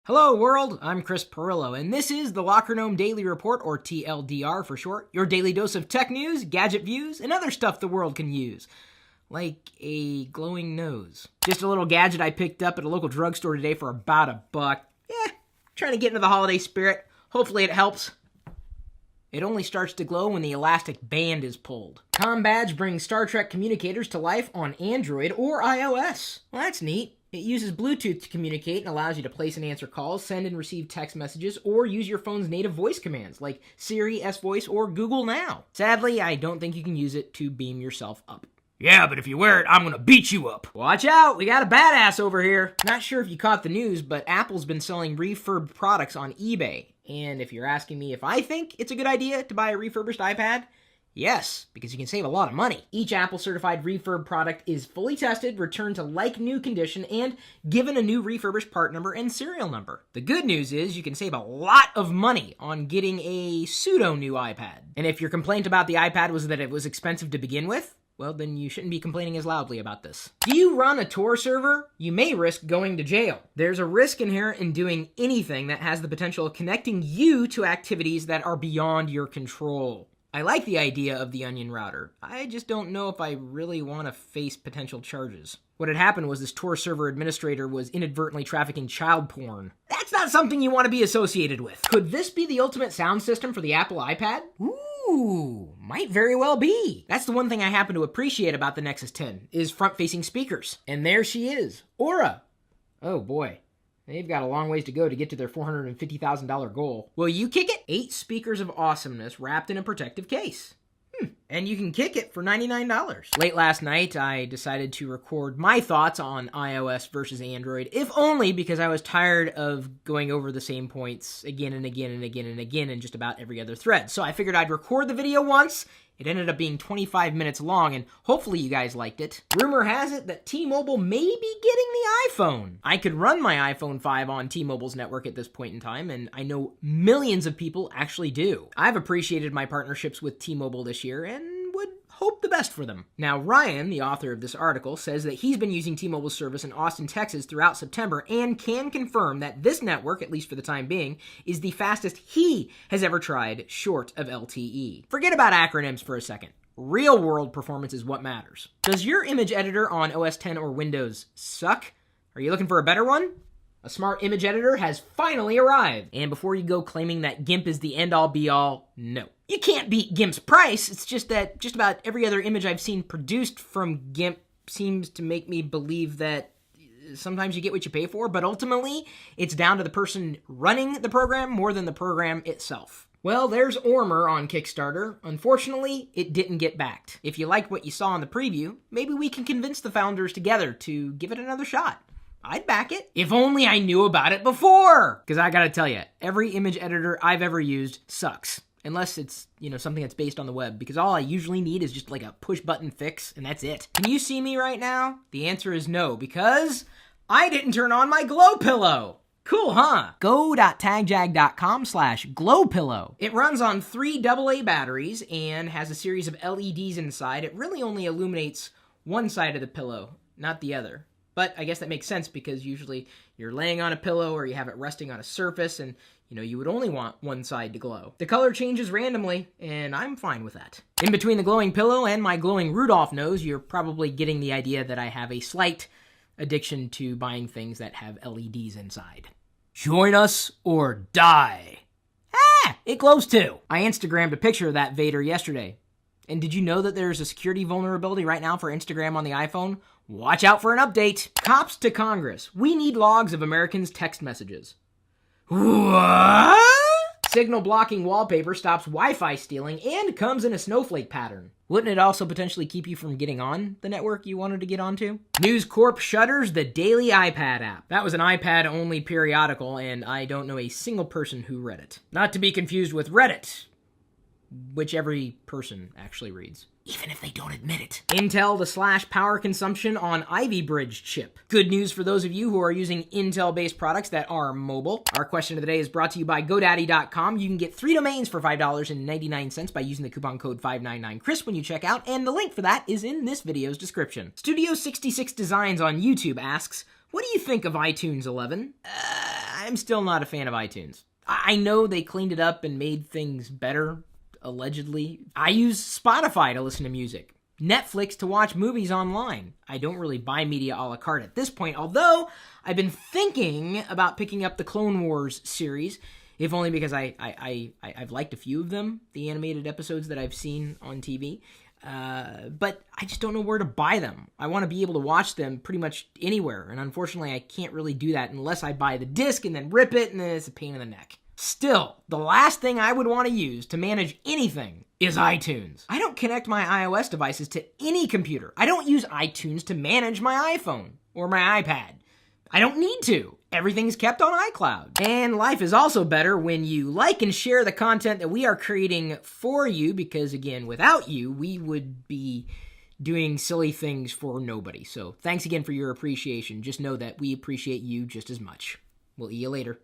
Hello world, I'm Chris Perillo, and this is the Locker Gnome Daily Report, or TLDR for short, your daily dose of tech news, gadget views, and other stuff the world can use. Like a glowing nose. Just a little gadget I picked up at a local drugstore today for about $1. Trying to get into the holiday spirit. Hopefully it helps. It only starts to glow when the elastic band is pulled. Tom Badge brings Star Trek communicators to life on Android or iOS. Well, that's neat. It uses Bluetooth to communicate and allows you to place and answer calls, send and receive text messages, or use your phone's native voice commands like Siri, S-Voice, or Google Now. Sadly, I don't think you can use it to beam yourself up. Yeah, but if you wear it, I'm gonna beat you up. Watch out, we got a badass over here. Not sure if you caught the news, but Apple's been selling refurbed products on eBay. And if you're asking me if I think it's a good idea to buy a refurbished iPad, yes, because you can save a lot of money. Each Apple-certified refurb product is fully tested, returned to like-new condition, and given a new refurbished part number and serial number. The good news is you can save a lot of money on getting a pseudo-new iPad. And if your complaint about the iPad was that it was expensive to begin with, well, then you shouldn't be complaining as loudly about this. Do you run a Tor server? You may risk going to jail. There's a risk inherent in doing anything that has the potential of connecting you to activities that are beyond your control. I like the idea of the Onion router. I just don't know if I really want to face potential charges. What had happened was this Tor server administrator was inadvertently trafficking child porn. That's not something you want to be associated with. Could this be the ultimate sound system for the Apple iPad? Ooh, might very well be. That's the one thing I happen to appreciate about the Nexus 10, is front-facing speakers. And there she is, Aura. Oh boy. They've got a long ways to go to get to their $450,000 goal. Will you kick it? 8 speakers of awesomeness wrapped in a protective case. And you can kick it for $99. Late last night, I decided to record my thoughts on iOS versus Android, if only because I was tired of going over the same points again and again and again and again in just about every other thread. So I figured I'd record the video once. It ended up being 25 minutes long, and hopefully you guys liked it. Rumor has it that T-Mobile may be getting the iPhone. I could run my iPhone 5 on T-Mobile's network at this point in time, and I know millions of people actually do. I've appreciated my partnerships with T-Mobile this year, and would hope the best for them. Now, Ryan, the author of this article, says that he's been using T-Mobile's service in Austin, Texas throughout September and can confirm that this network, at least for the time being, is the fastest he has ever tried short of LTE. Forget about acronyms for a second. Real-world performance is what matters. Does your image editor on OS X or Windows suck? Are you looking for a better one? A smart image editor has finally arrived. And before you go claiming that GIMP is the end-all be-all, no. You can't beat GIMP's price. It's just that just about every other image I've seen produced from GIMP seems to make me believe that sometimes you get what you pay for, but ultimately it's down to the person running the program more than the program itself. Well, there's Ormer on Kickstarter. Unfortunately, it didn't get backed. If you liked what you saw in the preview, maybe we can convince the founders together to give it another shot. I'd back it. If only I knew about it before! Because I gotta tell you, every image editor I've ever used sucks. Unless it's, something that's based on the web. Because all I usually need is just like a push-button fix, and that's it. Can you see me right now? The answer is no, because I didn't turn on my Glow Pillow. Cool, huh? Go.tagjag.com/glowpillow. It runs on 3 AA batteries and has a series of LEDs inside. It really only illuminates one side of the pillow, not the other. But I guess that makes sense because usually you're laying on a pillow or you have it resting on a surface and, you would only want one side to glow. The color changes randomly, and I'm fine with that. In between the glowing pillow and my glowing Rudolph nose, you're probably getting the idea that I have a slight addiction to buying things that have LEDs inside. Join us or die. It glows too. I Instagrammed a picture of that Vader yesterday. And did you know that there's a security vulnerability right now for Instagram on the iPhone? Watch out for an update. Cops to Congress. We need logs of Americans' text messages. What? Signal blocking wallpaper stops Wi-Fi stealing and comes in a snowflake pattern. Wouldn't it also potentially keep you from getting on the network you wanted to get onto? News Corp shutters the daily iPad app. That was an iPad-only periodical, and I don't know a single person who read it. Not to be confused with Reddit, which every person actually reads, even if they don't admit it. Intel to slash power consumption on Ivy Bridge chip. Good news for those of you who are using Intel-based products that are mobile. Our question of the day is brought to you by GoDaddy.com. You can get 3 domains for $5.99 by using the coupon code 599CHRIS when you check out, and the link for that is in this video's description. Studio 66 Designs on YouTube asks, what do you think of iTunes 11? I'm still not a fan of iTunes. I know they cleaned it up and made things better, allegedly. I use Spotify to listen to music, Netflix to watch movies online. I don't really buy media a la carte at this point, although I've been thinking about picking up the Clone Wars series, if only because I've liked a few of them, the animated episodes that I've seen on TV. But I just don't know where to buy them. I want to be able to watch them pretty much anywhere, and unfortunately I can't really do that unless I buy the disc and then rip it, and then it's a pain in the neck. Still, the last thing I would want to use to manage anything is iTunes. I don't connect my iOS devices to any computer. I don't use iTunes to manage my iPhone or my iPad. I don't need to. Everything's kept on iCloud. And life is also better when you like and share the content that we are creating for you, because again, without you, we would be doing silly things for nobody. So thanks again for your appreciation. Just know that we appreciate you just as much. We'll see you later.